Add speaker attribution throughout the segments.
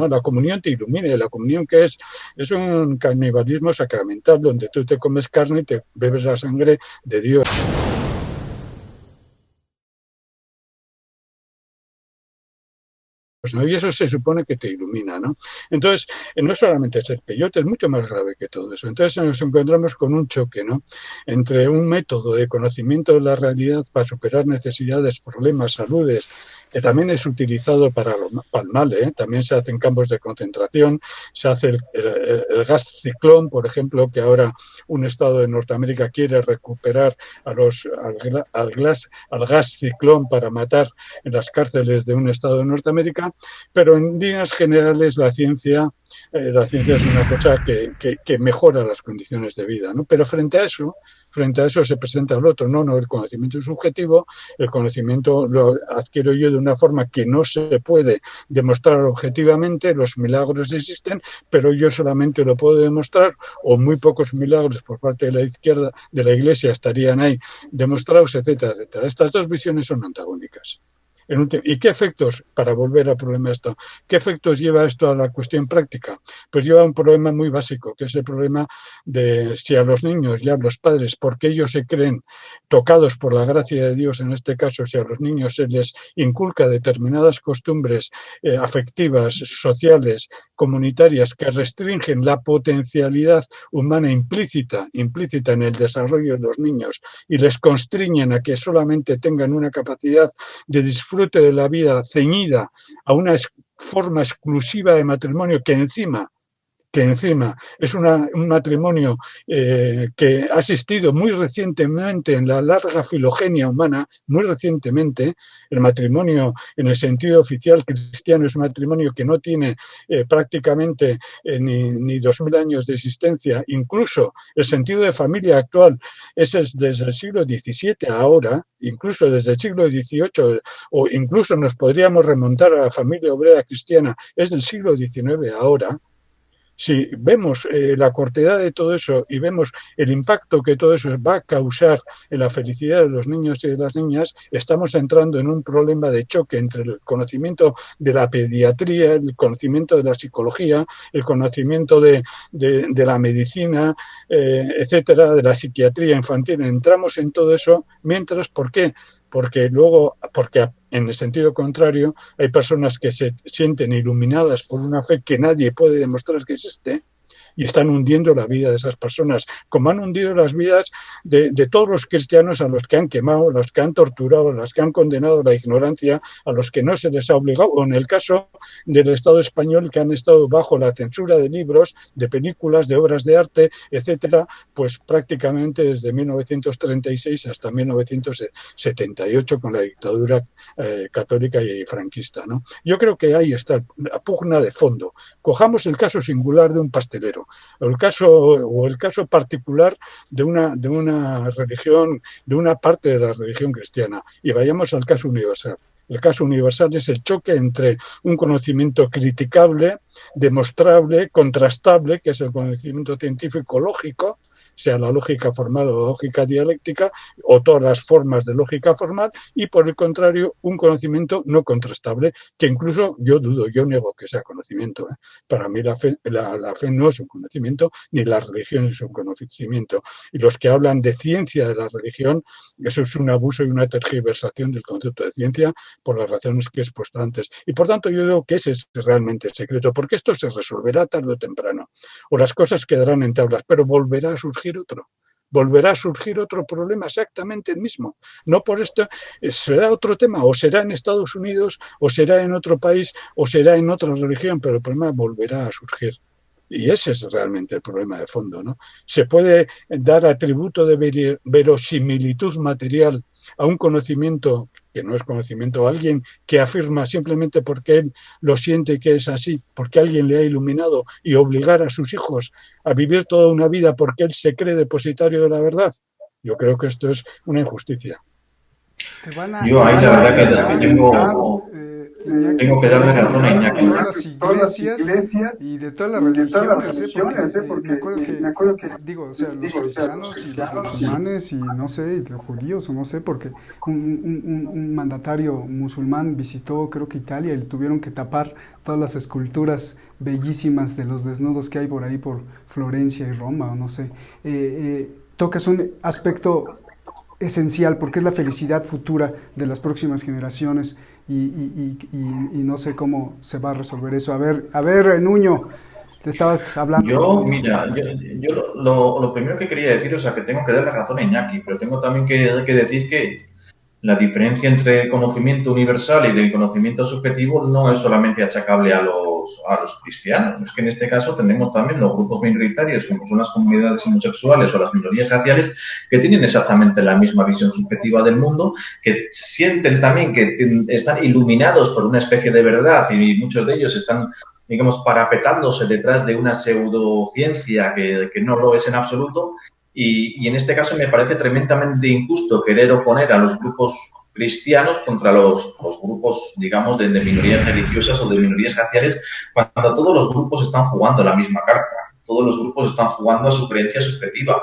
Speaker 1: ¿no? La comunión te ilumina, y la comunión que es un canibalismo sacramental donde tú te comes carne y te bebes la sangre de Dios. ¿No? Y eso se supone que te ilumina, ¿no? Entonces, no solamente es el peyote, es mucho más grave que todo eso. Entonces nos encontramos con un choque, ¿no? Entre un método de conocimiento de la realidad para superar necesidades, problemas, saludes, que también es utilizado para el mal, ¿eh? También se hacen campos de concentración, se hace el gas ciclón, por ejemplo, que ahora un estado de Norteamérica quiere recuperar al gas ciclón para matar en las cárceles de un estado de Norteamérica, pero en líneas generales la ciencia es una cosa que mejora las condiciones de vida, ¿no? Pero frente a eso se presenta el otro, no, el conocimiento es subjetivo, el conocimiento lo adquiero yo de una forma que no se puede demostrar objetivamente, los milagros existen, pero yo solamente lo puedo demostrar, o muy pocos milagros por parte de la izquierda, de la Iglesia, estarían ahí demostrados, etcétera, etcétera. Estas dos visiones son antagónicas. ¿Y qué efectos, para volver al problema de esto, qué efectos lleva esto a la cuestión práctica? Pues lleva a un problema muy básico, que es el problema de si a los niños y a los padres, porque ellos se creen tocados por la gracia de Dios, en este caso, si a los niños se les inculca determinadas costumbres afectivas, sociales, comunitarias, que restringen la potencialidad humana implícita en el desarrollo de los niños y les constriñen a que solamente tengan una capacidad de disfrute de la vida ceñida a una forma exclusiva de matrimonio que encima es un matrimonio que ha existido muy recientemente en la larga filogenia humana, muy recientemente. El matrimonio en el sentido oficial cristiano es un matrimonio que no tiene prácticamente ni 2000 años de existencia. Incluso el sentido de familia actual es desde el siglo XVII ahora, incluso desde el siglo XVIII, o incluso nos podríamos remontar a la familia obrera cristiana, es del siglo XIX ahora. Si vemos la cortedad de todo eso y vemos el impacto que todo eso va a causar en la felicidad de los niños y de las niñas, estamos entrando en un problema de choque entre el conocimiento de la pediatría, el conocimiento de la psicología, el conocimiento de la medicina, etcétera, de la psiquiatría infantil. Entramos en todo eso mientras, ¿por qué? Porque en el sentido contrario hay personas que se sienten iluminadas por una fe que nadie puede demostrar que existe y están hundiendo la vida de esas personas, como han hundido las vidas de todos los cristianos a los que han quemado, a los que han torturado, a los que han condenado la ignorancia, a los que no se les ha obligado, o en el caso del Estado español, que han estado bajo la censura de libros, de películas, de obras de arte, etcétera, pues prácticamente desde 1936 hasta 1978 con la dictadura católica y franquista, ¿no? Yo creo que ahí está la pugna de fondo. Cojamos el caso singular de un pastelero, o el caso particular de una religión, de una parte de la religión cristiana, y vayamos al caso universal. El caso universal es el choque entre un conocimiento criticable, demostrable, contrastable, que es el conocimiento científico lógico, sea la lógica formal o la lógica dialéctica, o todas las formas de lógica formal, y por el contrario, un conocimiento no contrastable, que incluso yo niego que sea conocimiento. Para mí la fe no es un conocimiento, ni la religión es un conocimiento. Y los que hablan de ciencia de la religión, eso es un abuso y una tergiversación del concepto de ciencia por las razones que he expuesto antes. Y por tanto yo digo que ese es realmente el secreto, porque esto se resolverá tarde o temprano, o las cosas quedarán en tablas, pero volverá a surgir otro problema exactamente el mismo. No por esto, será otro tema, o será en Estados Unidos, o será en otro país, o será en otra religión, pero el problema volverá a surgir. Y ese es realmente el problema de fondo, ¿no? Se puede dar atributo de verosimilitud material a un conocimiento que no es conocimiento, a alguien que afirma simplemente porque él lo siente que es así, porque alguien le ha iluminado, y obligar a sus hijos a vivir toda una vida porque él se cree depositario de la verdad. Yo creo que esto es una injusticia.
Speaker 2: Yo ahí la verdad que
Speaker 3: Te
Speaker 2: tengo... Iñaki,
Speaker 3: Tengo que
Speaker 2: te
Speaker 3: darle
Speaker 2: vas a
Speaker 3: razón a
Speaker 2: olvidar de
Speaker 3: Iñaki.
Speaker 2: todas las iglesias y de todas las religiones, ¿eh? Porque me acuerdo que, digo, o sea, los cristianos y los musulmanes y no sé, y los judíos o no sé, porque un mandatario musulmán visitó, creo que Italia, y tuvieron que tapar todas las esculturas bellísimas de los desnudos que hay por ahí, por Florencia y Roma, o no sé. Tocas un aspecto esencial porque es la felicidad futura de las próximas generaciones y no sé cómo se va a resolver eso. A ver, Nuño, te estabas hablando
Speaker 3: Yo,
Speaker 2: de otro.
Speaker 3: mira, yo lo primero que quería decir, o sea, que tengo que darle razón a Iñaki, pero tengo también que decir que la diferencia entre el conocimiento universal y el conocimiento subjetivo no es solamente achacable a los cristianos. Es que en este caso tenemos también los grupos minoritarios, como son las comunidades homosexuales o las minorías raciales, que tienen exactamente la misma visión subjetiva del mundo, que sienten también que están iluminados por una especie de verdad y muchos de ellos están, digamos, parapetándose detrás de una pseudociencia que no lo es en absoluto. Y en este caso me parece tremendamente injusto querer oponer a los grupos cristianos contra los grupos, digamos, de minorías religiosas o de minorías raciales, cuando todos los grupos están jugando la misma carta. Todos los grupos están jugando a su creencia subjetiva.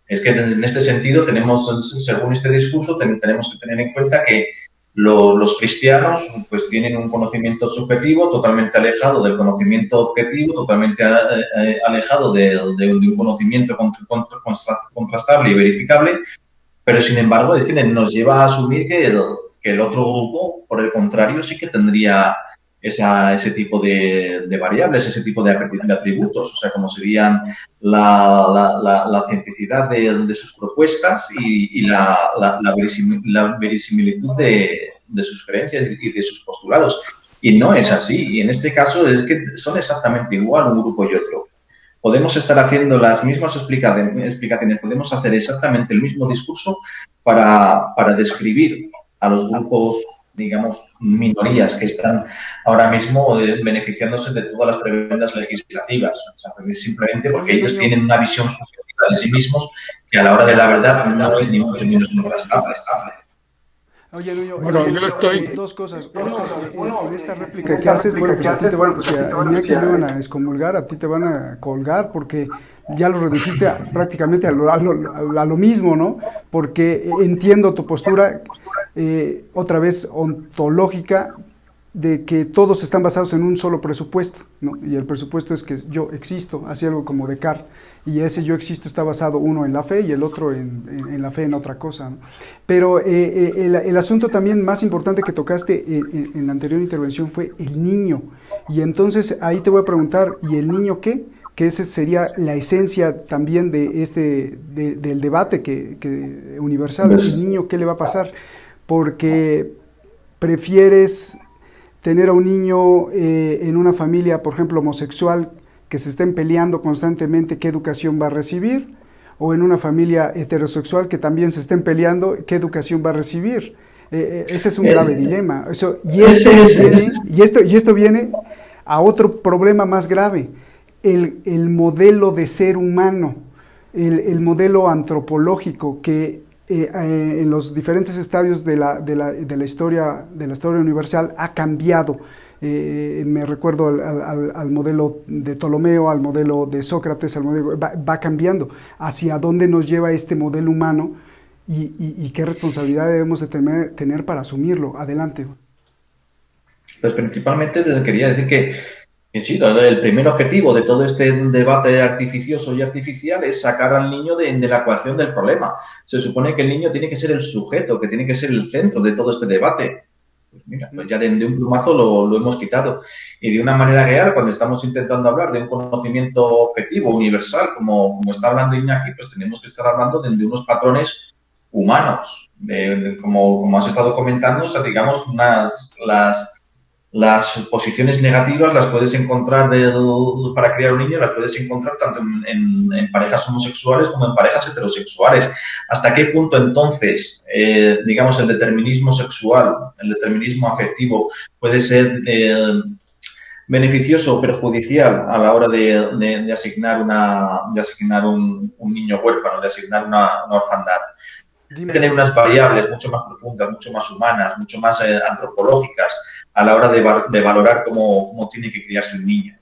Speaker 3: Es que en este sentido tenemos, según este discurso, tenemos que tener en cuenta que los cristianos pues tienen un conocimiento subjetivo totalmente alejado del conocimiento objetivo, totalmente alejado de un conocimiento contrastable y verificable, pero sin embargo es que nos lleva a asumir que el otro grupo, por el contrario, sí que tendría ese tipo de variables, ese tipo de atributos, o sea, como serían la cientificidad de sus propuestas y la verisimilitud de sus creencias y de sus postulados. Y no es así. Y en este caso es que son exactamente igual un grupo y otro. Podemos estar haciendo las mismas explicaciones, podemos hacer exactamente el mismo discurso para describir a los grupos, digamos, minorías que están ahora mismo beneficiándose de todas las prebendas legislativas. O sea, simplemente porque
Speaker 2: Oye,
Speaker 3: ellos
Speaker 2: Nuño,
Speaker 3: tienen una visión subjetiva de sí mismos que a la hora de la verdad no es ni mucho menos contrastable.
Speaker 2: Oye, Nuño,
Speaker 1: Bueno, yo estoy.
Speaker 2: dos cosas. Uno, en esta réplica que haces, bueno, pues a ti te van, si a Iñaki le van a excomulgar, a ti te van a colgar porque ya lo redujiste prácticamente a lo mismo, ¿no? Porque entiendo tu postura, otra vez ontológica, de que todos están basados en un solo presupuesto, ¿no? Y el presupuesto es que yo existo, así algo como Descartes, y ese yo existo está basado uno en la fe y el otro en la fe en otra cosa, ¿no? Pero el asunto también más importante que tocaste en la anterior intervención fue el niño, y entonces ahí te voy a preguntar, ¿y el niño qué? Que esa sería la esencia también de del debate universal.
Speaker 3: ¿Ves?
Speaker 2: ¿El niño qué le va a pasar? Porque prefieres tener a un niño en una familia, por ejemplo, homosexual, que se estén peleando constantemente qué educación va a recibir, o en una familia heterosexual que también se estén peleando qué educación va a recibir. Ese es un grave dilema. Y esto viene a otro problema más grave, el modelo de ser humano, el modelo antropológico que en los diferentes estadios de la historia universal ha cambiado. Me recuerdo al modelo de Ptolomeo, al modelo de Sócrates, va cambiando. ¿Hacia dónde nos lleva este modelo humano y qué responsabilidad debemos de tener para asumirlo? Adelante.
Speaker 3: Pues principalmente quería decir que sí, el primer objetivo de todo este debate artificioso y artificial es sacar al niño de la ecuación del problema. Se supone que el niño tiene que ser el sujeto, que tiene que ser el centro de todo este debate. Pues mira, pues ya de un plumazo lo hemos quitado. Y de una manera real, cuando estamos intentando hablar de un conocimiento objetivo, universal, como está hablando Iñaki, pues tenemos que estar hablando de unos patrones humanos. Como has estado comentando, o sea, digamos, las posiciones negativas las puedes encontrar para criar un niño, las puedes encontrar tanto en parejas homosexuales como en parejas heterosexuales. ¿Hasta qué punto entonces, digamos, el determinismo sexual, el determinismo afectivo puede ser beneficioso o perjudicial a la hora de asignar un niño huérfano, de asignar una orfandad?
Speaker 2: Dime.
Speaker 3: tener unas variables mucho más profundas, mucho más humanas, mucho más antropológicas a la hora de valorar cómo tiene que criarse un niño.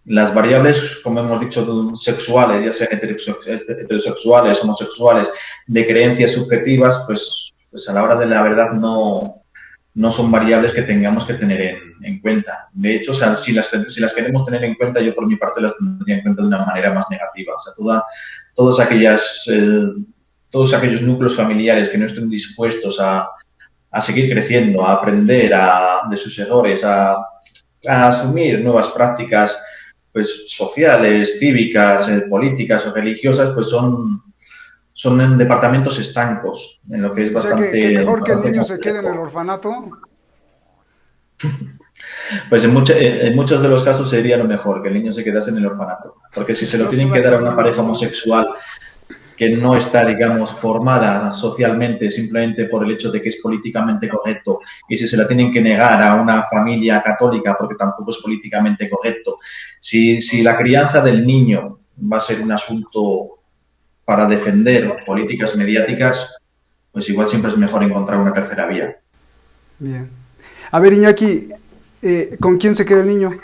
Speaker 3: Las variables, como hemos dicho, sexuales, ya sean heterosexuales, homosexuales, de creencias subjetivas, pues a la hora de la verdad no son variables que tengamos que tener en cuenta. De hecho, o sea, si las queremos tener en cuenta, yo por mi parte las tendría en cuenta de una manera más negativa. O sea, todos aquellos núcleos familiares que no estén dispuestos a seguir creciendo, a aprender de sus errores, a asumir nuevas prácticas pues sociales, cívicas, políticas o religiosas, pues son en departamentos estancos, en lo que es
Speaker 2: O sea que mejor que el niño se quede en el
Speaker 3: complejo.
Speaker 2: orfanato.
Speaker 3: Pues en muchos de los casos sería lo mejor, que el niño se quedase en el orfanato. Porque si se lo
Speaker 2: No se
Speaker 3: tienen
Speaker 2: va
Speaker 3: que dar a una
Speaker 2: corriendo,
Speaker 3: pareja
Speaker 2: ¿no?
Speaker 3: homosexual que no está, digamos, formada socialmente simplemente por el hecho de que es políticamente correcto, y si se la tienen que negar a una familia católica porque tampoco es políticamente correcto, si la crianza del niño va a ser un asunto para defender políticas mediáticas, pues igual siempre es mejor encontrar una tercera vía.
Speaker 2: Bien. A ver, Iñaki, ¿con quién se queda el niño?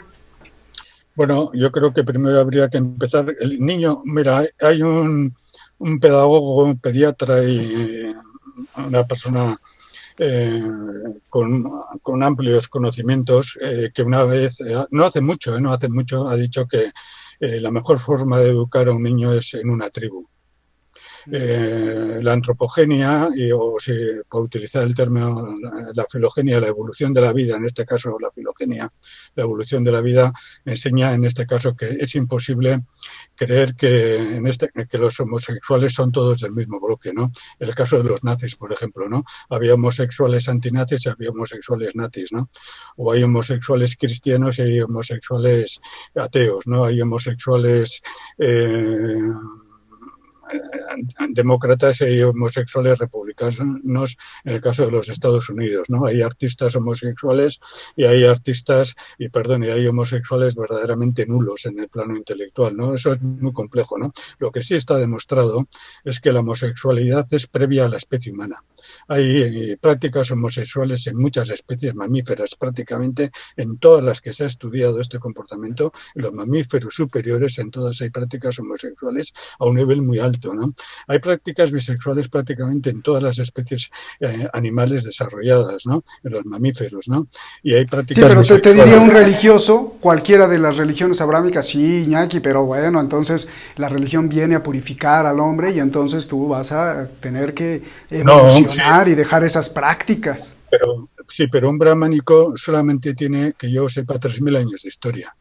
Speaker 1: Bueno, yo creo que primero habría que empezar. El niño, mira, hay un pedagogo, un pediatra y una persona eh, con amplios conocimientos que una vez, no hace mucho, no hace mucho, ha dicho que la mejor forma de educar a un niño es en una tribu. La antropogenia, o si por utilizar el término la filogenia, la evolución de la vida, en este caso la filogenia, la evolución de la vida, enseña en este caso que es imposible creer que los homosexuales son todos del mismo bloque, ¿no? En el caso de los nazis, por ejemplo, ¿no? Había homosexuales antinazis y había homosexuales nazis, ¿no? O hay homosexuales cristianos y hay homosexuales ateos, ¿no? Hay homosexuales demócratas y homosexuales republicanos en el caso de los Estados Unidos, ¿no? Hay artistas homosexuales y hay y hay homosexuales verdaderamente nulos en el plano intelectual, ¿no? Eso es muy complejo, ¿no? Lo que sí está demostrado es que la homosexualidad es previa a la especie humana. Hay prácticas homosexuales en muchas especies mamíferas, prácticamente en todas las que se ha estudiado este comportamiento, en los mamíferos superiores, en todas hay prácticas homosexuales a un nivel muy alto, ¿no? Hay prácticas bisexuales prácticamente en todas las especies animales desarrolladas, ¿no? En los mamíferos, ¿no? Y hay
Speaker 2: Sí,
Speaker 1: prácticas
Speaker 2: pero te diría un
Speaker 1: bisexuales.
Speaker 2: religioso, cualquiera de las religiones abrámicas, sí, Iñaki, pero bueno, entonces la religión viene a purificar al hombre y entonces tú vas a tener que
Speaker 1: No, sí,
Speaker 2: evolucionar y dejar esas prácticas.
Speaker 1: pero un brahmánico solamente tiene, que yo sepa, 3.000 años de historia.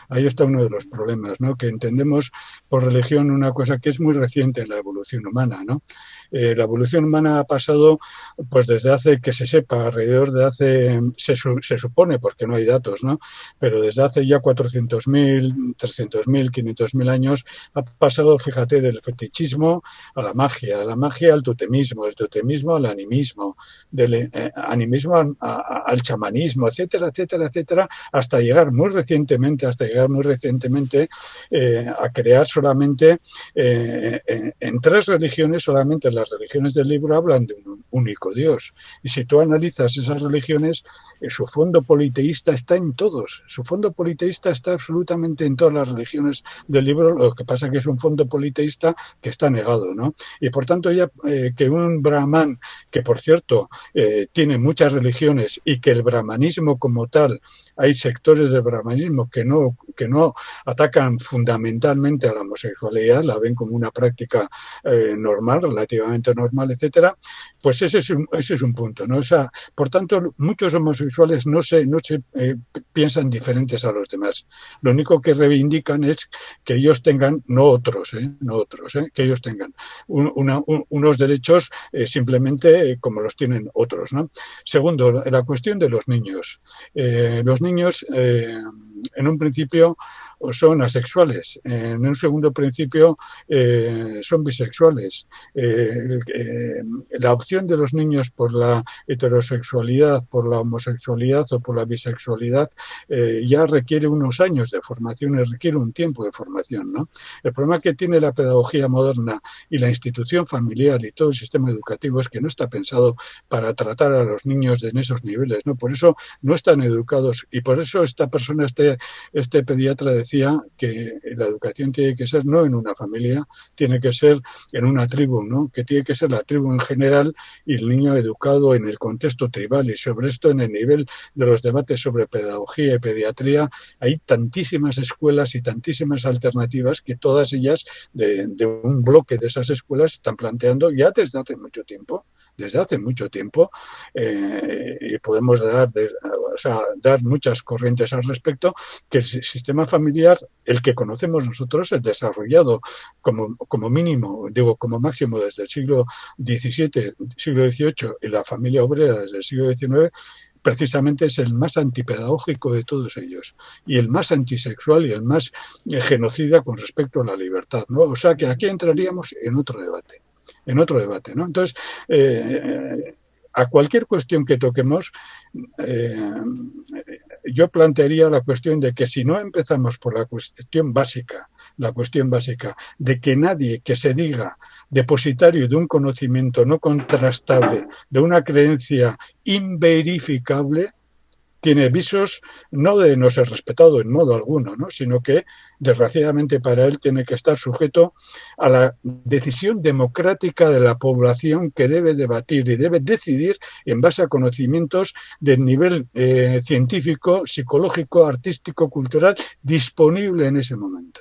Speaker 1: Ahí está uno de los problemas, ¿no? Que entendemos por religión una cosa que es muy reciente en la evolución humana, ¿no? La evolución humana ha pasado, pues desde hace, que se sepa, alrededor de hace, se supone, porque no hay datos, ¿no? Pero desde hace ya 400.000, 300.000, 500.000 años, ha pasado, fíjate, del fetichismo a la magia al totemismo, del totemismo al animismo, del animismo al chamanismo, etcétera, etcétera, etcétera, hasta llegar muy recientemente a crear solamente en 3 religiones, solamente las religiones del libro hablan de un único Dios. Y si tú analizas esas religiones, su fondo politeísta está en todos. Su fondo politeísta está absolutamente en todas las religiones del libro. Lo que pasa es que es un fondo politeísta que está negado, ¿no? Y por tanto, ya que un brahman, que por cierto tiene muchas religiones y que el brahmanismo como tal, hay sectores del brahmanismo que no atacan fundamentalmente a la homosexualidad, la ven como una práctica normal, relativamente normal, etcétera, pues ese es un punto, ¿no? O sea, por tanto, muchos homosexuales no se piensan diferentes a los demás. Lo único que reivindican es que ellos tengan, no otros, que ellos tengan unos derechos simplemente como los tienen otros, ¿no? Segundo, la cuestión de los niños. Los niños, en un principio, o son asexuales. En un segundo principio son bisexuales. La opción de los niños por la heterosexualidad, por la homosexualidad o por la bisexualidad ya requiere unos años de formación y requiere un tiempo de formación, ¿no? El problema que tiene la pedagogía moderna y la institución familiar y todo el sistema educativo es que no está pensado para tratar a los niños en esos niveles, ¿no? Por eso no están educados y por eso esta persona, este pediatra decía que la educación tiene que ser no en una familia, tiene que ser en una tribu, ¿no? Que tiene que ser la tribu en general y el niño educado en el contexto tribal. Y sobre esto, en el nivel de los debates sobre pedagogía y pediatría, hay tantísimas escuelas y tantísimas alternativas que todas ellas de un bloque de esas escuelas están planteando ya desde hace mucho tiempo. Y podemos dar muchas corrientes al respecto, que el sistema familiar, el que conocemos nosotros, es desarrollado como mínimo, digo como máximo desde el siglo XVII, siglo XVIII y la familia obrera desde el siglo XIX, precisamente es el más antipedagógico de todos ellos y el más antisexual y el más genocida con respecto a la libertad, ¿no? O sea que aquí entraríamos en otro debate, ¿no? Entonces, a cualquier cuestión que toquemos, yo plantearía la cuestión de que si no empezamos por la cuestión básica de que nadie que se diga depositario de un conocimiento no contrastable, de una creencia inverificable, tiene visos no de no ser respetado en modo alguno, ¿no? Sino que, desgraciadamente para él, tiene que estar sujeto a la decisión democrática de la población que debe debatir y debe decidir en base a conocimientos del nivel científico, psicológico, artístico, cultural disponible en ese momento.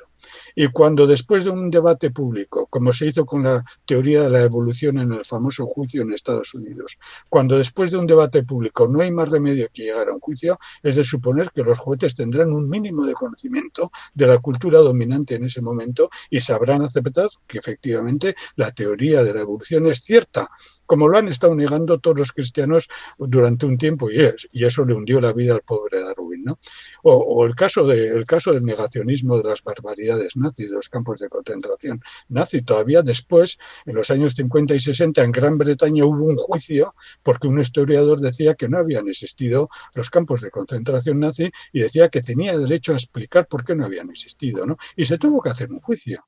Speaker 1: Y cuando después de un debate público, como se hizo con la teoría de la evolución en el famoso juicio en Estados Unidos, cuando después de un debate público no hay más remedio que llegar a un juicio, es de suponer que los jueces tendrán un mínimo de conocimiento de la cultura dominante en ese momento y sabrán aceptar que efectivamente la teoría de la evolución es cierta, como lo han estado negando todos los cristianos durante un tiempo, y eso le hundió la vida al pobre Darwin, ¿no? O el caso del negacionismo de las barbaridades nazis, de los campos de concentración nazi. Todavía después, en los años 50 y 60, en Gran Bretaña hubo un juicio porque un historiador decía que no habían existido los campos de concentración nazi y decía que tenía derecho a explicar por qué no habían existido, ¿no? Y se tuvo que hacer un juicio.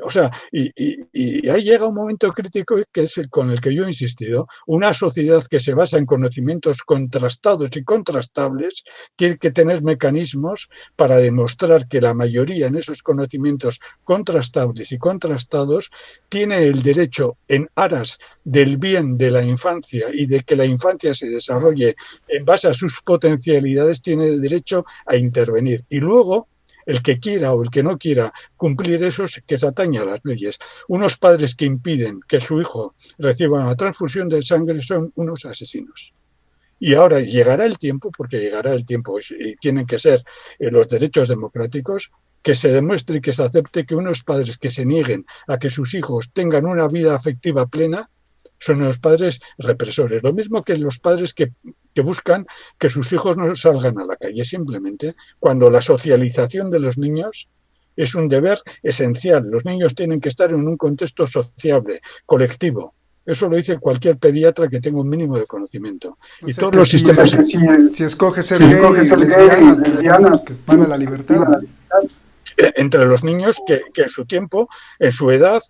Speaker 1: O sea, y ahí llega un momento crítico que es el con el que yo he insistido. Una sociedad que se basa en conocimientos contrastados y contrastables tiene que tener mecanismos para demostrar que la mayoría en esos conocimientos contrastables y contrastados tiene el derecho, en aras del bien de la infancia y de que la infancia se desarrolle en base a sus potencialidades, tiene el derecho a intervenir. Y luego, el que quiera o el que no quiera cumplir eso, que se atañe a las leyes. Unos padres que impiden que su hijo reciba una transfusión de sangre son unos asesinos. Y ahora llegará el tiempo, porque llegará el tiempo, y tienen que ser los derechos democráticos, que se demuestre y que se acepte que unos padres que se nieguen a que sus hijos tengan una vida afectiva plena son los padres represores. Lo mismo que los padres que buscan que sus hijos no salgan a la calle, simplemente cuando la socialización de los niños es un deber esencial. Los niños tienen que estar en un contexto sociable, colectivo. Eso lo dice cualquier pediatra que tenga un mínimo de conocimiento.
Speaker 2: O
Speaker 1: y
Speaker 2: sea,
Speaker 1: todos los sistemas...
Speaker 2: Si escoge ser gay, lesbiana, que van a la libertad.
Speaker 1: Entre los niños que en su tiempo, en su edad,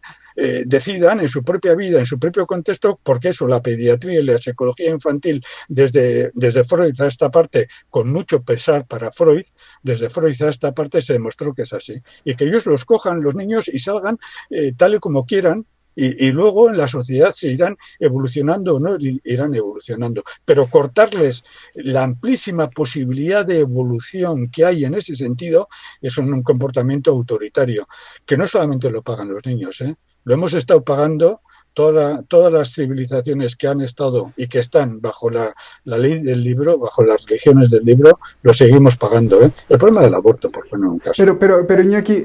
Speaker 1: decidan en su propia vida, en su propio contexto, porque eso, la pediatría y la psicología infantil, desde Freud a esta parte, con mucho pesar para Freud, desde Freud a esta parte se demostró que es así. Y que ellos los cojan, los niños, y salgan tal y como quieran, y luego en la sociedad se irán evolucionando o no irán evolucionando. Pero cortarles la amplísima posibilidad de evolución que hay en ese sentido es un comportamiento autoritario, que no solamente lo pagan los niños, lo hemos estado pagando todas las civilizaciones que han estado y que están bajo la ley del libro, bajo las religiones del libro, lo seguimos pagando, ¿eh? El problema del aborto, por poner un caso.
Speaker 2: Pero Iñaki,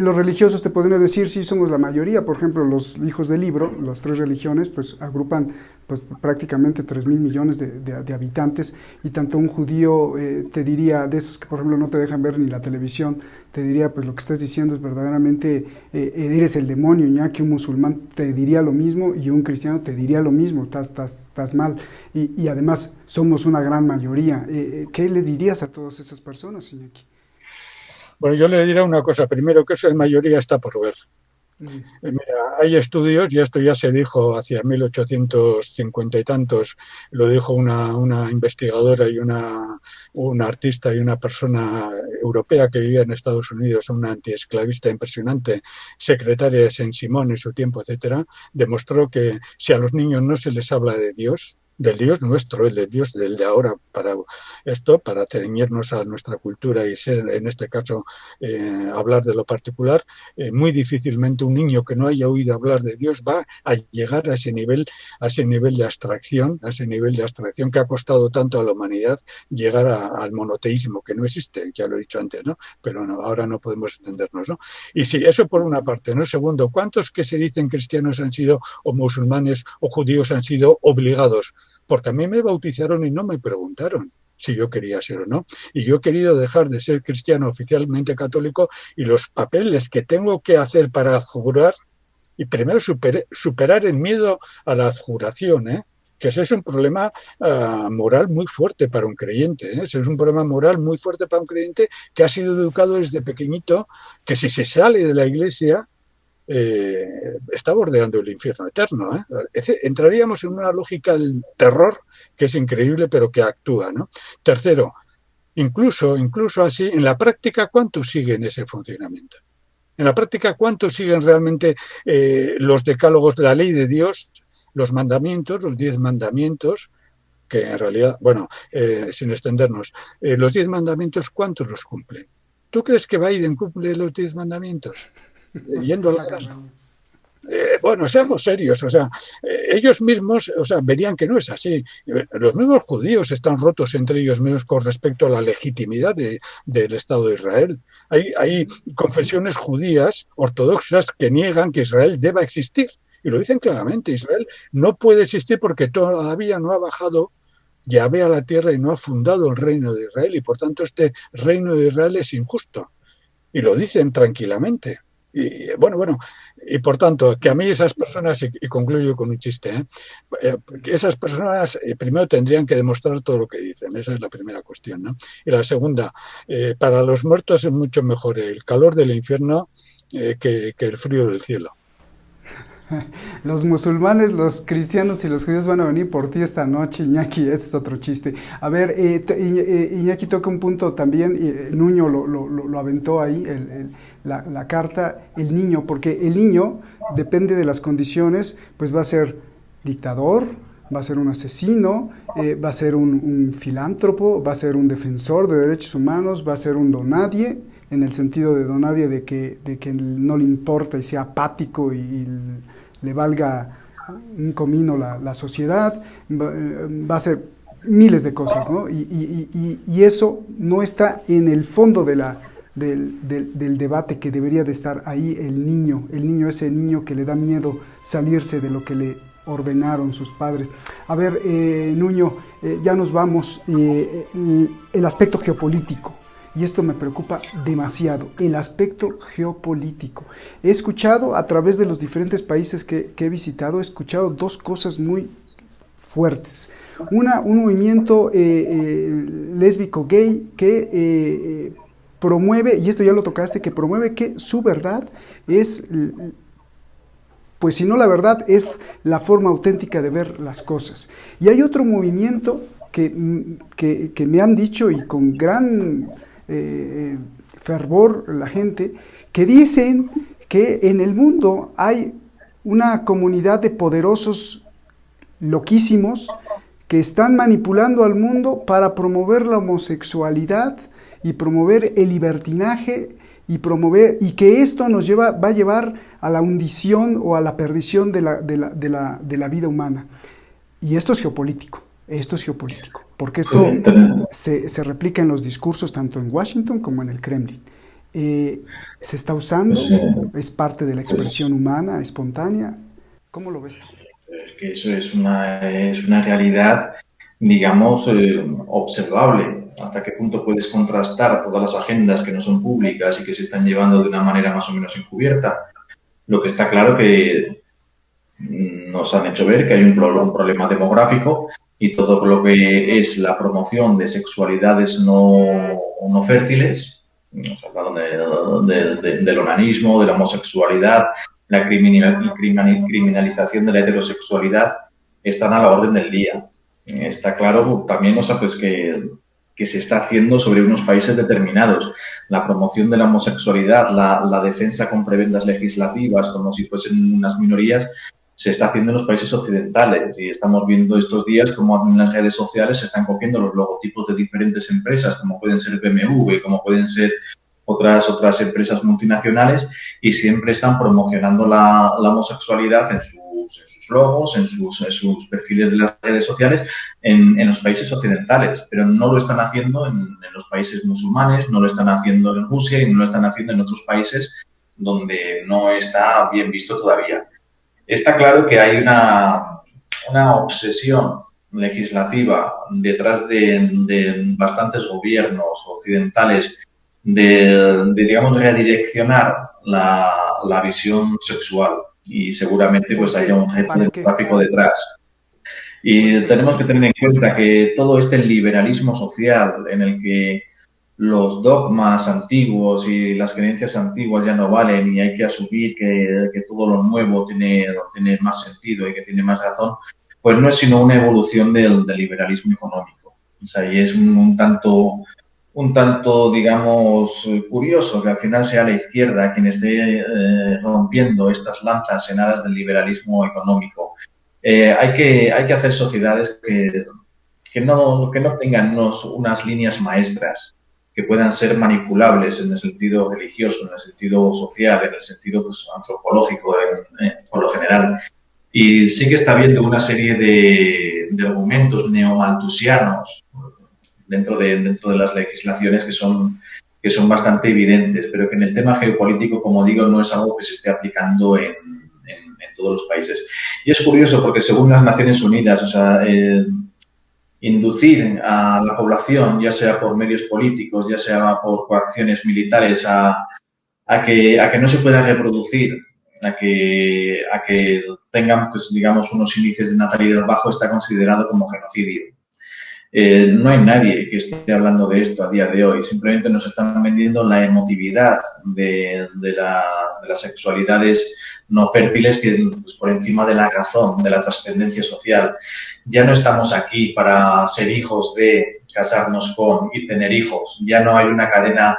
Speaker 2: los religiosos te podrían decir, sí somos la mayoría. Por ejemplo, los hijos del libro, las 3 religiones, pues agrupan pues prácticamente 3.000 millones de habitantes, y tanto un judío te diría, de esos que por ejemplo no te dejan ver ni la televisión, te diría, pues lo que estás diciendo es verdaderamente, eres el demonio, Iñaki. Un musulmán te diría lo mismo y un cristiano te diría lo mismo, estás mal. Y además somos una gran mayoría. ¿Qué le dirías a todas esas personas, Iñaki?
Speaker 1: Bueno, yo le diré una cosa. Primero, que eso de mayoría está por ver.
Speaker 2: Mm.
Speaker 1: Mira, hay estudios, y esto ya se dijo hacia 1850 y tantos, lo dijo una investigadora y una artista y una persona europea que vivía en Estados Unidos, una antiesclavista impresionante, secretaria de Saint-Simon en su tiempo, etcétera, demostró que si a los niños no se les habla de Dios, del Dios nuestro, el de Dios del de ahora, para esto, para ceñirnos a nuestra cultura y ser, en este caso, hablar de lo particular, muy difícilmente un niño que no haya oído hablar de Dios va a llegar a ese nivel de abstracción, a ese nivel de abstracción que ha costado tanto a la humanidad llegar al monoteísmo, que no existe, ya lo he dicho antes, ¿no? Pero no, ahora no podemos entendernos, ¿no? Y sí, eso por una parte, ¿no? Segundo, ¿cuántos que se dicen cristianos han sido, o musulmanes o judíos han sido obligados? Porque a mí me bautizaron y no me preguntaron si yo quería ser o no. Y yo he querido dejar de ser cristiano oficialmente católico, y los papeles que tengo que hacer para adjurar, y primero superar el miedo a la adjuración, ¿eh? Que ese es un problema moral muy fuerte para un creyente, ¿eh? Ese es un problema moral muy fuerte para un creyente que ha sido educado desde pequeñito, que si se sale de la iglesia, está bordeando el infierno eterno, ¿eh? Entraríamos en una lógica del terror que es increíble, pero que actúa, ¿no? Tercero, incluso así, en la práctica, ¿cuántos siguen ese funcionamiento? En la práctica, ¿cuántos siguen realmente los decálogos de la ley de Dios, los mandamientos, los 10 mandamientos, que en realidad, bueno, sin extendernos, los 10 mandamientos, ¿cuántos los cumplen? ¿Tú crees que Biden cumple los 10 mandamientos? Yendo a la guerra. Bueno, seamos serios, o sea, ellos mismos, o sea, verían que no es así. Los mismos judíos están rotos entre ellos mismos con respecto a la legitimidad del Estado de Israel. Hay confesiones judías ortodoxas que niegan que Israel deba existir, y lo dicen claramente. Israel no puede existir porque todavía no ha bajado Yahvé a la tierra y no ha fundado el reino de Israel, y por tanto este reino de Israel es injusto. Y lo dicen tranquilamente. Y bueno, y por tanto, que a mí esas personas, y concluyo con un chiste, que esas personas primero tendrían que demostrar todo lo que dicen. Esa es la primera cuestión, ¿no? Y la segunda, para los muertos es mucho mejor el calor del infierno que el frío del cielo.
Speaker 2: Los musulmanes, los cristianos y los judíos van a venir por ti esta noche, Iñaki. Ese es otro chiste. A ver, Iñaki toca un punto también. Nuño lo aventó ahí, la carta, el niño, porque el niño, depende de las condiciones, pues va a ser dictador, va a ser un asesino, va a ser un filántropo, va a ser un defensor de derechos humanos, va a ser un donadie, en el sentido de donadie de que no le importa y sea apático y le valga un comino la sociedad. Va a ser miles de cosas, ¿no? Y eso no está en el fondo del debate que debería de estar ahí. El niño, ese niño que le da miedo salirse de lo que le ordenaron sus padres. A ver, Nuño, ya nos vamos. El aspecto geopolítico. Y esto me preocupa demasiado, el aspecto geopolítico. He escuchado, a través de los diferentes países que he visitado, he escuchado dos cosas muy fuertes. Un movimiento lésbico gay que promueve, y esto ya lo tocaste, que promueve que su verdad es, pues si no la verdad, es la forma auténtica de ver las cosas. Y hay otro movimiento que me han dicho, y con gran fervor la gente, que dicen que en el mundo hay una comunidad de poderosos loquísimos que están manipulando al mundo para promover la homosexualidad y promover el libertinaje y que esto va a llevar a la hundición o a la perdición de la vida humana. Y esto es geopolítico, porque esto se replica en los discursos tanto en Washington como en el Kremlin. Se está usando, es parte de la expresión humana, espontánea. ¿Cómo lo ves?
Speaker 3: Es que eso es una realidad, digamos, observable. ¿Hasta qué punto puedes contrastar todas las agendas que no son públicas y que se están llevando de una manera más o menos encubierta? Lo que está claro que nos han hecho ver que hay un problema demográfico y todo lo que es la promoción de sexualidades no fértiles, nos hablaron del onanismo, de la homosexualidad, la criminalización de la heterosexualidad, están a la orden del día. Está claro también, pues que se está haciendo sobre unos países determinados. La promoción de la homosexualidad, la defensa con prebendas legislativas, como si fuesen unas minorías, se está haciendo en los países occidentales. Y estamos viendo estos días cómo en las redes sociales se están copiando los logotipos de diferentes empresas, como pueden ser BMW, como pueden ser otras empresas multinacionales, y siempre están promocionando la homosexualidad en sus logos, en sus perfiles de las redes sociales en los países occidentales, pero no lo están haciendo en los países musulmanes, no lo están haciendo en Rusia y no lo están haciendo en otros países donde no está bien visto todavía. Está claro que hay una obsesión legislativa detrás de bastantes gobiernos occidentales digamos, redireccionar la visión sexual, y seguramente pues haya un jefe de tráfico detrás. Y tenemos que tener en cuenta que todo este liberalismo social en el que los dogmas antiguos y las creencias antiguas ya no valen y hay que asumir que todo lo nuevo tiene más sentido y que tiene más razón, pues no es sino una evolución del liberalismo económico. O sea, y es un tanto, digamos, curioso que al final sea la izquierda quien esté rompiendo estas lanzas en aras del liberalismo económico. Hay que hacer sociedades que no tengan unas líneas maestras que puedan ser manipulables en el sentido religioso, en el sentido social, en el sentido pues, antropológico, por lo general. Y sí que está habiendo una serie de argumentos neomalthusianos dentro de las legislaciones que son bastante evidentes, pero que en el tema geopolítico, como digo, no es algo que se esté aplicando en todos los países. Y es curioso porque según las Naciones Unidas, o sea, inducir a la población, ya sea por medios políticos, ya sea por coacciones militares, a que no se pueda reproducir, a que tengan, pues, digamos, unos índices de natalidad bajo, está considerado como genocidio. No hay nadie que esté hablando de esto a día de hoy. Simplemente nos están vendiendo la emotividad de las sexualidades no fértiles, que pues, por encima de la razón, de la trascendencia social. Ya no estamos aquí para ser hijos de, casarnos con y tener hijos. Ya no hay una cadena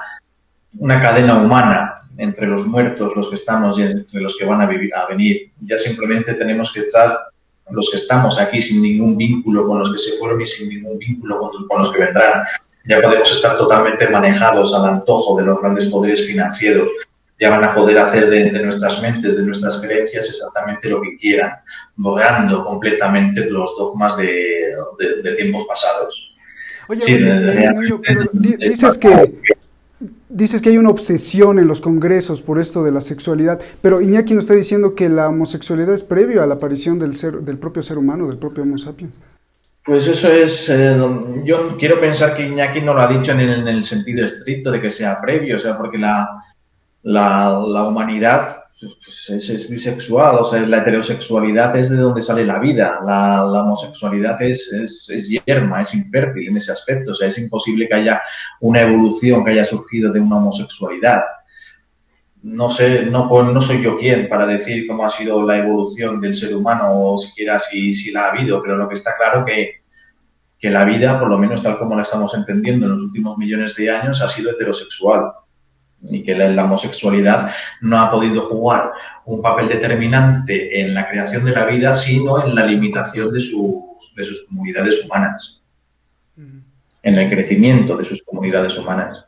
Speaker 3: humana entre los muertos, los que estamos, y entre los que van a venir. Ya simplemente tenemos que estar los que estamos aquí sin ningún vínculo con los que se fueron y sin ningún vínculo con los que vendrán. Ya podemos estar totalmente manejados al antojo de los grandes poderes financieros. Ya van a poder hacer de nuestras mentes, de nuestras creencias, exactamente lo que quieran, borrando completamente los dogmas de tiempos pasados.
Speaker 2: Oye, sí, pero dices que hay una obsesión en los congresos por esto de la sexualidad, pero Iñaki nos está diciendo que la homosexualidad es previo a la aparición del propio ser humano, del propio Homo sapiens.
Speaker 3: Pues eso es, yo quiero pensar que Iñaki no lo ha dicho en el sentido estricto de que sea previo, o sea, porque la humanidad pues, es bisexual, o sea, la heterosexualidad es de donde sale la vida, la homosexualidad es yerma, es infértil en ese aspecto, o sea, es imposible que haya una evolución que haya surgido de una homosexualidad. No sé, no soy yo quien para decir cómo ha sido la evolución del ser humano o siquiera si la ha habido, pero lo que está claro que la vida, por lo menos tal como la estamos entendiendo en los últimos millones de años, ha sido heterosexual. Y que la homosexualidad no ha podido jugar un papel determinante en la creación de la vida, sino en la limitación de sus comunidades humanas, en el crecimiento de sus comunidades humanas.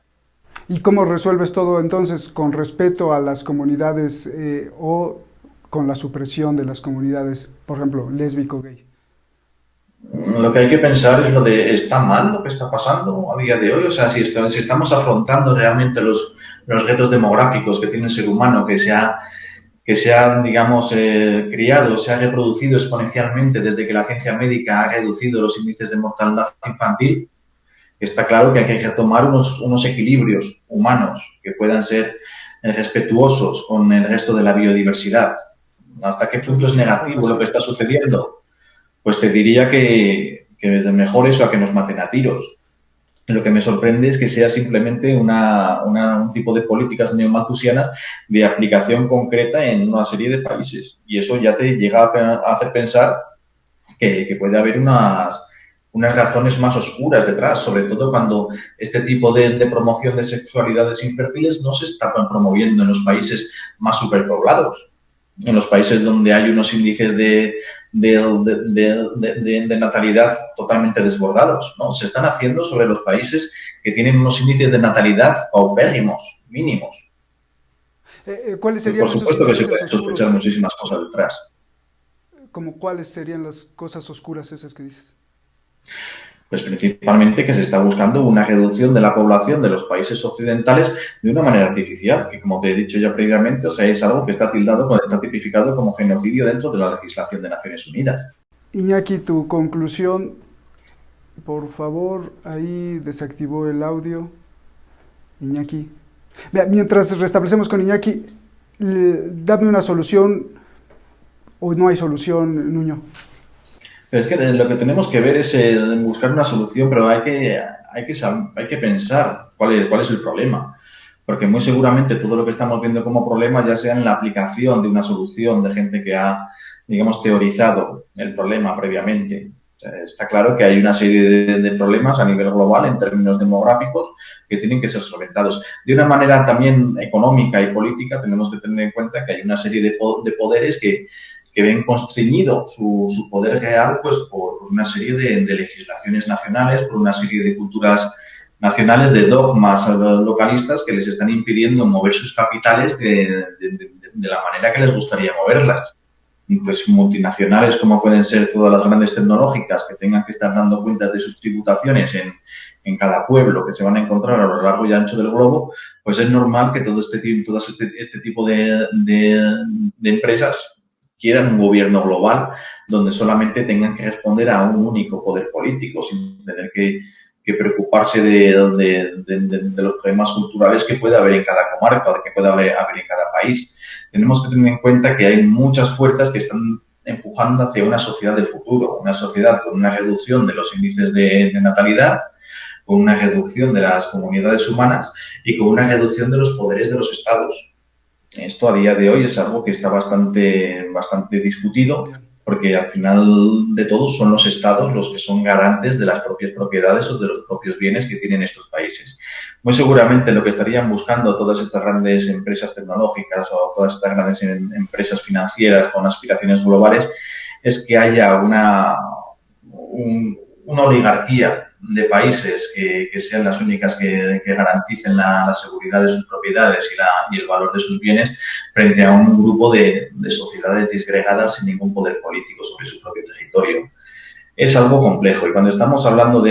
Speaker 2: ¿Y cómo resuelves todo entonces? ¿Con respeto a las comunidades o con la supresión de las comunidades, por ejemplo, lésbico, gay?
Speaker 3: Lo que hay que pensar es lo de, ¿está mal lo que está pasando a día de hoy? O sea, si estamos afrontando realmente los retos demográficos que tiene el ser humano, que se ha digamos, criado, se ha reproducido exponencialmente desde que la ciencia médica ha reducido los índices de mortalidad infantil, está claro que hay que retomar unos equilibrios humanos que puedan ser respetuosos con el resto de la biodiversidad. ¿Hasta qué punto es negativo lo que está sucediendo? Pues te diría que mejor eso a que nos maten a tiros. Lo que me sorprende es que sea simplemente un tipo de políticas neomalthusianas de aplicación concreta en una serie de países. Y eso ya te llega a hacer pensar que puede haber unas razones más oscuras detrás, sobre todo cuando este tipo de promoción de sexualidades infértiles no se está promoviendo en los países más superpoblados, en los países donde hay unos índices de natalidad totalmente desbordados, ¿no? Se están haciendo sobre los países que tienen unos índices de natalidad paupérrimos, mínimos.
Speaker 2: ¿Cuáles serían
Speaker 3: Por supuesto que se pueden
Speaker 2: oscuros?
Speaker 3: sospechar muchísimas cosas detrás.
Speaker 2: ¿Cómo cuáles serían las cosas oscuras esas que dices?
Speaker 3: Pues principalmente que se está buscando una reducción de la población de los países occidentales de una manera artificial, que como te he dicho ya previamente, o sea, es algo que está tipificado como genocidio dentro de la legislación de Naciones Unidas.
Speaker 2: Iñaki, tu conclusión, por favor, ahí desactivó el audio. Iñaki. Mientras restablecemos con Iñaki, dame una solución, o no hay solución, Nuño.
Speaker 3: Pero es que lo que tenemos que ver es buscar una solución, pero hay que pensar cuál es el problema. Porque muy seguramente todo lo que estamos viendo como problema, ya sea en la aplicación de una solución de gente que ha, digamos, teorizado el problema previamente. O sea, está claro que hay una serie de problemas a nivel global en términos demográficos que tienen que ser solventados. De una manera también económica y política tenemos que tener en cuenta que hay una serie de poderes que ven constreñido su poder real pues por una serie de legislaciones nacionales, por una serie de culturas nacionales, de dogmas localistas que les están impidiendo mover sus capitales de la manera que les gustaría moverlas. Pues multinacionales como pueden ser todas las grandes tecnológicas que tengan que estar dando cuenta de sus tributaciones en cada pueblo que se van a encontrar a lo largo y ancho del globo, pues es normal que todo este tipo de empresas quieran un gobierno global donde solamente tengan que responder a un único poder político sin tener que preocuparse de los problemas culturales que puede haber en cada comarca o que puede haber en cada país. Tenemos que tener en cuenta que hay muchas fuerzas que están empujando hacia una sociedad del futuro, una sociedad con una reducción de los índices de natalidad, con una reducción de las comunidades humanas y con una reducción de los poderes de los estados. Esto a día de hoy es algo que está bastante discutido, porque al final de todo son los estados los que son garantes de las propias propiedades o de los propios bienes que tienen estos países. Muy seguramente lo que estarían buscando todas estas grandes empresas tecnológicas o todas estas grandes empresas financieras con aspiraciones globales es que haya una oligarquía de países que sean las únicas que garanticen la seguridad de sus propiedades y el valor de sus bienes frente a un grupo de sociedades disgregadas sin ningún poder político sobre su propio territorio. Es algo complejo y cuando estamos hablando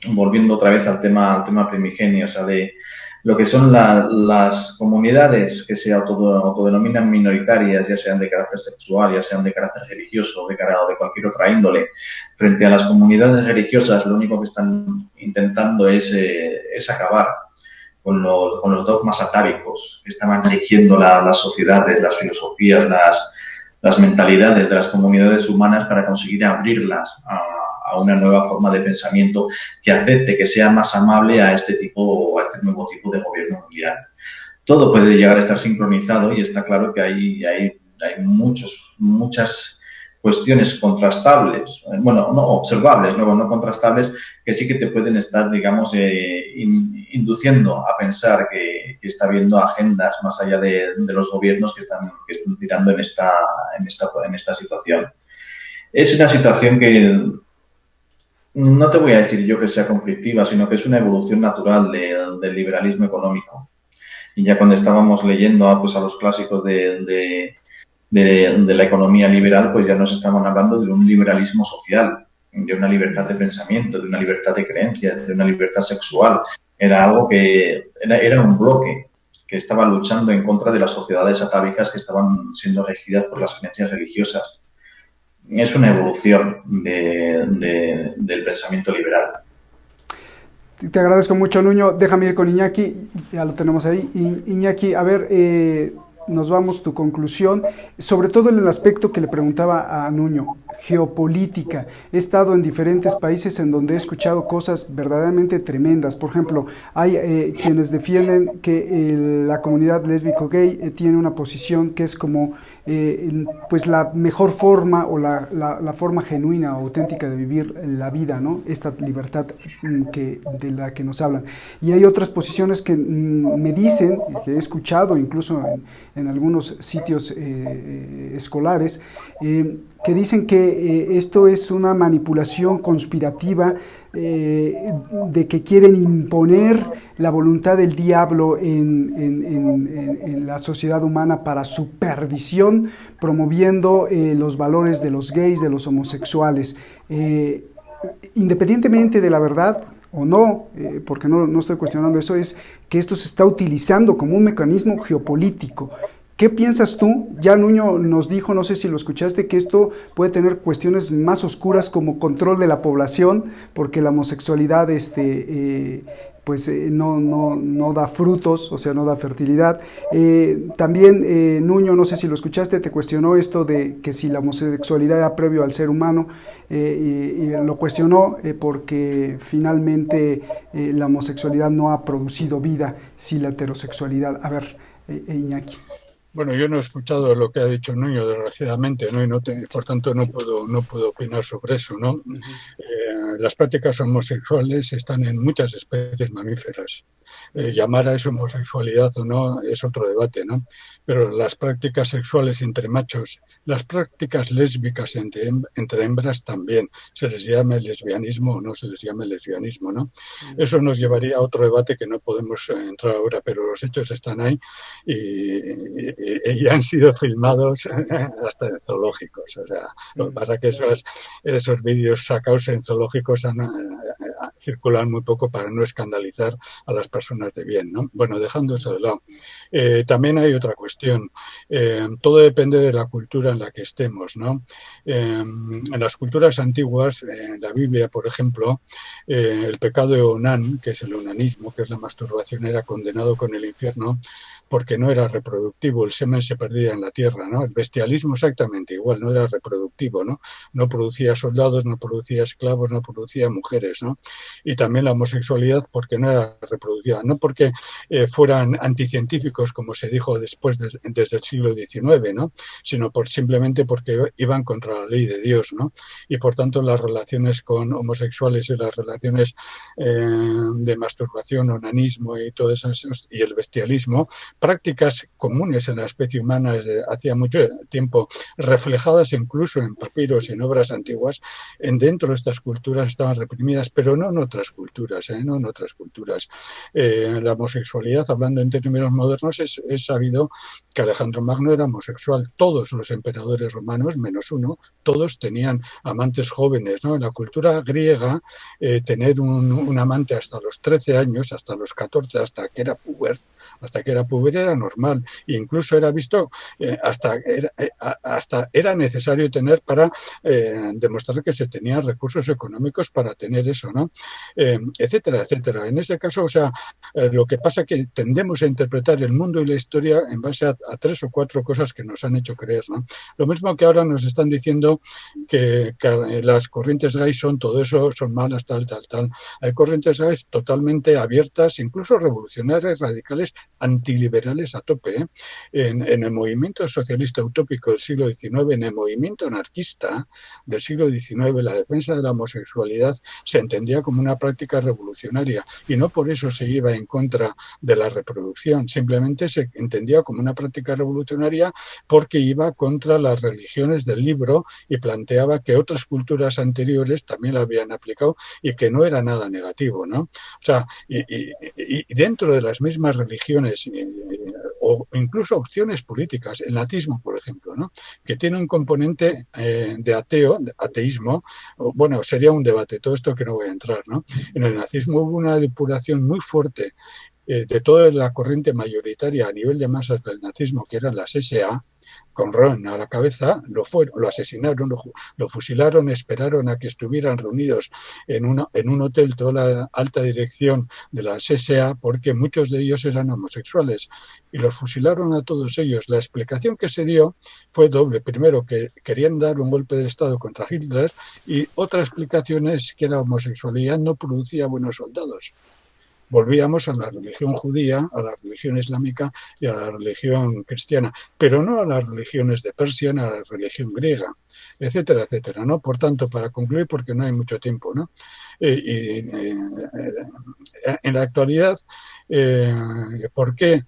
Speaker 3: volviendo otra vez al tema primigenio, o sea, de lo que son las comunidades que se autodenominan minoritarias, ya sean de carácter sexual, ya sean de carácter religioso o de cualquier otra índole, frente a las comunidades religiosas, lo único que están intentando es acabar con los dogmas atávicos que estaban rigiendo las sociedades, las filosofías, las mentalidades de las comunidades humanas para conseguir abrirlas a una nueva forma de pensamiento que acepte, que sea más amable a este nuevo tipo de gobierno mundial. Todo puede llegar a estar sincronizado y está claro que hay muchas cuestiones contrastables, bueno, no observables, no contrastables, que sí que te pueden estar, digamos, induciendo a pensar que está habiendo agendas más allá de los gobiernos que están tirando en esta situación. Es una situación que no te voy a decir yo que sea conflictiva, sino que es una evolución natural del liberalismo económico. Y ya cuando estábamos leyendo pues, a los clásicos de la economía liberal, pues ya nos estaban hablando de un liberalismo social, de una libertad de pensamiento, de una libertad de creencias, de una libertad sexual. Era algo que era un bloque que estaba luchando en contra de las sociedades atávicas que estaban siendo regidas por las creencias religiosas. Es una evolución del pensamiento liberal.
Speaker 2: Te agradezco mucho, Nuño. Déjame ir con Iñaki, ya lo tenemos ahí. Iñaki, a ver, nos vamos, tu conclusión, sobre todo en el aspecto que le preguntaba a Nuño, geopolítica. He estado en diferentes países en donde he escuchado cosas verdaderamente tremendas. Por ejemplo, hay quienes defienden que la comunidad lésbico-gay tiene una posición que es como pues la mejor forma o la forma genuina, auténtica de vivir la vida, ¿no? Esta libertad de la que nos hablan. Y hay otras posiciones que me dicen, que he escuchado incluso en algunos sitios escolares, que dicen que esto es una manipulación conspirativa de que quieren imponer la voluntad del diablo en la sociedad humana para su perdición, promoviendo los valores de los gays, de los homosexuales. Independientemente de la verdad o no, porque no estoy cuestionando eso, es que esto se está utilizando como un mecanismo geopolítico. ¿Qué piensas tú? Ya Nuño nos dijo, no sé si lo escuchaste, que esto puede tener cuestiones más oscuras como control de la población, porque la homosexualidad no da frutos, o sea, no da fertilidad. También Nuño, no sé si lo escuchaste, te cuestionó esto de que si la homosexualidad era previo al ser humano, y lo cuestionó porque finalmente la homosexualidad no ha producido vida, si la heterosexualidad. A ver, Iñaki.
Speaker 1: Bueno, yo no he escuchado lo que ha dicho Nuño, desgraciadamente, ¿no? Por tanto no puedo opinar sobre eso, ¿no? Las prácticas homosexuales están en muchas especies mamíferas. Llamar a eso homosexualidad o no es otro debate, ¿no? Pero las prácticas sexuales entre machos, las prácticas lésbicas entre hembras también, se les llame lesbianismo o no se les llame lesbianismo, ¿no? Eso nos llevaría a otro debate que no podemos entrar ahora, pero los hechos están ahí y han sido filmados hasta en zoológicos. O sea, lo que pasa es que esos vídeos sacados en zoológicos circulan muy poco para no escandalizar a las personas de bien, ¿no? Bueno, dejando eso de lado. También hay otra cuestión. Todo depende de la cultura en la que estemos, ¿no? En las culturas antiguas, en la Biblia, por ejemplo, el pecado de Onán, que es el onanismo, que es la masturbación, era condenado con el infierno porque no era reproductivo, el semen se perdía en la tierra, ¿no? El bestialismo exactamente igual, no era reproductivo, ¿no? No producía soldados, no producía esclavos, no producía mujeres, ¿no? Y también la homosexualidad porque no era reproductiva, no porque fueran anticientíficos, como se dijo después desde el siglo XIX, ¿no? Sino simplemente porque iban contra la ley de Dios, ¿no? Y por tanto las relaciones con homosexuales y las relaciones de masturbación, onanismo y todo eso, y el bestialismo, prácticas comunes en la especie humana desde hacía mucho tiempo, reflejadas incluso en papiros y en obras antiguas, dentro de estas culturas estaban reprimidas, pero no en otras culturas, no en otras culturas. La homosexualidad, hablando en términos modernos, es sabido que Alejandro Magno era homosexual. Todos los emperadores romanos, menos uno, todos tenían amantes jóvenes, ¿no? En la cultura griega, tener un amante hasta los 13 años, hasta los 14, hasta que era puber era normal, e incluso era visto, hasta era necesario tener para demostrar que se tenían recursos económicos para tener eso, ¿no? Etcétera, etcétera. En ese caso, o sea, lo que pasa es que tendemos a interpretar el mundo y la historia en base a 3 o 4 cosas que nos han hecho creer, ¿no? Lo mismo que ahora nos están diciendo que las corrientes gays son todo eso, son malas, tal. Hay corrientes gays totalmente abiertas, incluso revolucionarias, radicales, antiliberales a tope, ¿eh? En el movimiento socialista utópico del siglo XIX, en el movimiento anarquista del siglo XIX, la defensa de la homosexualidad se entendía como como una práctica revolucionaria y no por eso se iba en contra de la reproducción, simplemente se entendía como una práctica revolucionaria porque iba contra las religiones del libro y planteaba que otras culturas anteriores también la habían aplicado y que no era nada negativo, ¿no? O sea, y dentro de las mismas religiones o incluso opciones políticas, el nazismo, por ejemplo, ¿no? Que tiene un componente de ateísmo, bueno, sería un debate, todo esto que no voy a entrar, ¿no? En el nazismo hubo una depuración muy fuerte de toda la corriente mayoritaria a nivel de masas del nazismo, que eran las SA, con Ron a la cabeza, lo asesinaron, lo fusilaron, esperaron a que estuvieran reunidos en un hotel toda la alta dirección de las SA, porque muchos de ellos eran homosexuales, y los fusilaron a todos ellos. La explicación que se dio fue doble. Primero, que querían dar un golpe de Estado contra Hitler, y otra explicación es que la homosexualidad no producía buenos soldados. Volvíamos a la religión judía, a la religión islámica y a la religión cristiana, pero no a las religiones de Persia, ni a la religión griega, etcétera, etcétera, ¿no? Por tanto, para concluir, porque no hay mucho tiempo, ¿no? En la actualidad, ¿por qué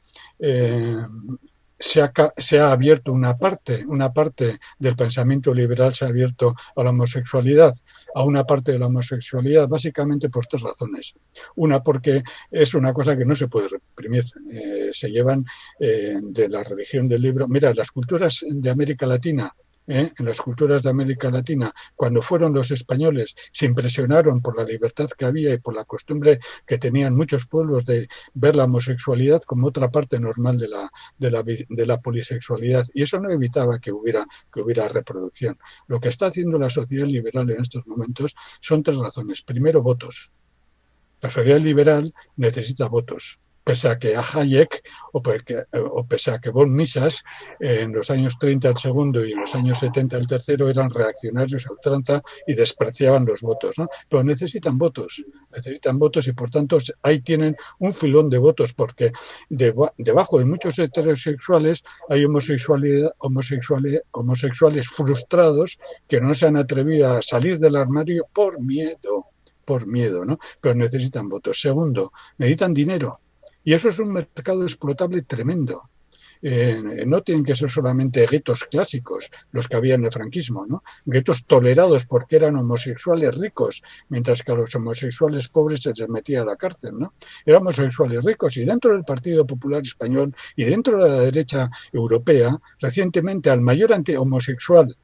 Speaker 1: se ha abierto una parte del pensamiento liberal se ha abierto a la homosexualidad, a una parte de la homosexualidad, básicamente por tres razones. Una, porque es una cosa que no se puede reprimir. Se llevan de la religión del libro. Mira, las culturas de América Latina, en las culturas de América Latina, cuando fueron los españoles, se impresionaron por la libertad que había y por la costumbre que tenían muchos pueblos de ver la homosexualidad como otra parte normal de la polisexualidad, y eso no evitaba que hubiera reproducción. Lo que está haciendo la sociedad liberal en estos momentos son tres razones. Primero, votos. La sociedad liberal necesita votos. Pese a que a Hayek o pese a que von Mises en los años 30 el segundo y en los años 70 el tercero eran reaccionarios a ultranza y despreciaban los votos, ¿no? Pero necesitan votos y por tanto ahí tienen un filón de votos, porque debajo de muchos heterosexuales hay homosexuales frustrados que no se han atrevido a salir del armario por miedo, ¿no? Pero necesitan votos. Segundo, necesitan dinero. Y eso es un mercado explotable tremendo. No tienen que ser solamente guetos clásicos, los que había en el franquismo, ¿no? Guetos tolerados porque eran homosexuales ricos, mientras que a los homosexuales pobres se les metía a la cárcel, ¿no? Eran homosexuales ricos, y dentro del Partido Popular Español y dentro de la derecha europea, recientemente al mayor antihomosexual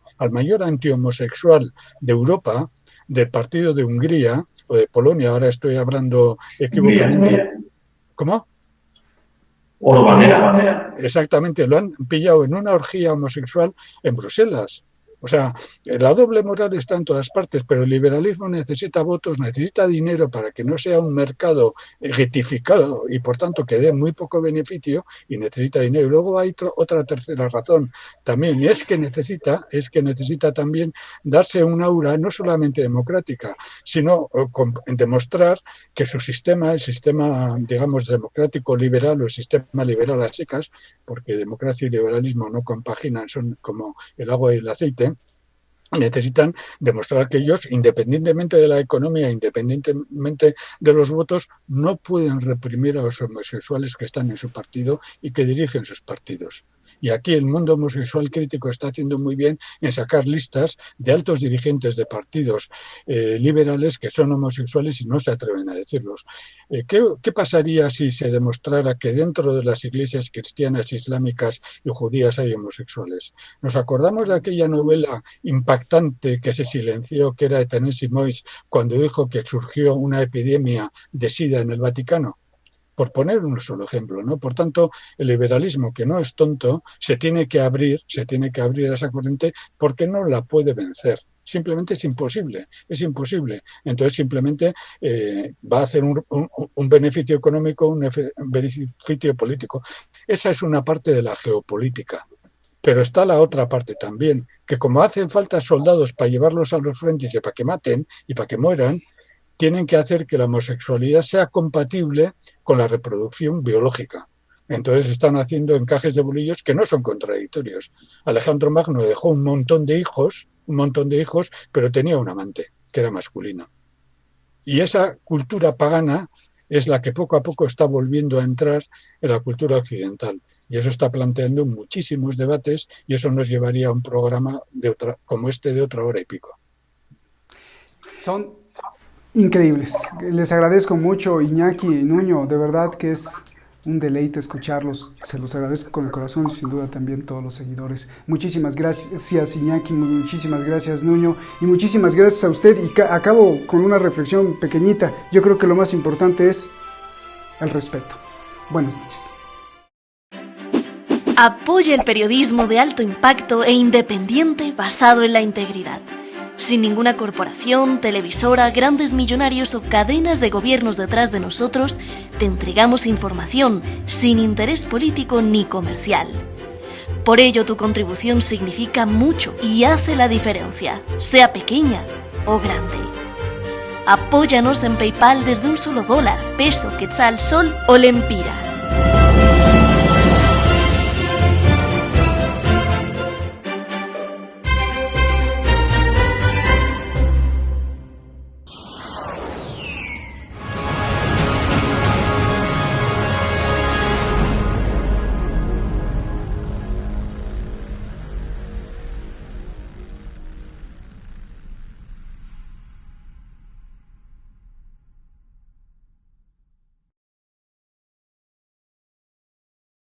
Speaker 1: de Europa, del partido de Hungría o de Polonia, ahora estoy hablando equivocadamente. ¿Cómo?
Speaker 3: Orbanera.
Speaker 1: Exactamente, lo han pillado en una orgía homosexual en Bruselas. O sea, la doble moral está en todas partes, pero el liberalismo necesita votos, necesita dinero para que no sea un mercado guetificado y por tanto que dé muy poco beneficio, y necesita dinero. Y luego hay otra tercera razón también, y es que necesita también darse un aura no solamente democrática, sino demostrar que su sistema, el sistema, digamos, democrático liberal o el sistema liberal a secas, porque democracia y liberalismo no compaginan, son como el agua y el aceite, necesitan demostrar que ellos, independientemente de la economía, independientemente de los votos, no pueden reprimir a los homosexuales que están en su partido y que dirigen sus partidos. Y aquí el mundo homosexual crítico está haciendo muy bien en sacar listas de altos dirigentes de partidos liberales que son homosexuales y no se atreven a decirlos. ¿Qué pasaría si se demostrara que dentro de las iglesias cristianas, islámicas y judías hay homosexuales? Nos acordamos de aquella novela impactante que se silenció, que era de Tennessee Moix, cuando dijo que surgió una epidemia de SIDA en el Vaticano. Por poner un solo ejemplo, ¿no? Por tanto, el liberalismo, que no es tonto, se tiene que abrir a esa corriente, porque no la puede vencer. Simplemente es imposible. Entonces simplemente va a hacer un beneficio económico, un beneficio político. Esa es una parte de la geopolítica. Pero está la otra parte también, que como hacen falta soldados para llevarlos a los frentes y para que maten y para que mueran, tienen que hacer que la homosexualidad sea compatible con la reproducción biológica. Entonces están haciendo encajes de bolillos que no son contradictorios. Alejandro Magno dejó un montón de hijos, pero tenía un amante, que era masculino. Y esa cultura pagana es la que poco a poco está volviendo a entrar en la cultura occidental. Y eso está planteando muchísimos debates y eso nos llevaría a un programa como este de 1 hora y pico.
Speaker 2: Son increíbles. Les agradezco mucho, Iñaki y Nuño. De verdad que es un deleite escucharlos. Se los agradezco con el corazón y sin duda también todos los seguidores. Muchísimas gracias, Iñaki. Muchísimas gracias, Nuño. Y muchísimas gracias a usted. Y acabo con una reflexión pequeñita. Yo creo que lo más importante es el respeto. Buenas noches.
Speaker 4: Apoya el periodismo de alto impacto e independiente basado en la integridad. Sin ninguna corporación, televisora, grandes millonarios o cadenas de gobiernos detrás de nosotros, te entregamos información sin interés político ni comercial. Por ello, tu contribución significa mucho y hace la diferencia, sea pequeña o grande. Apóyanos en PayPal desde $1, peso, quetzal, sol o lempira.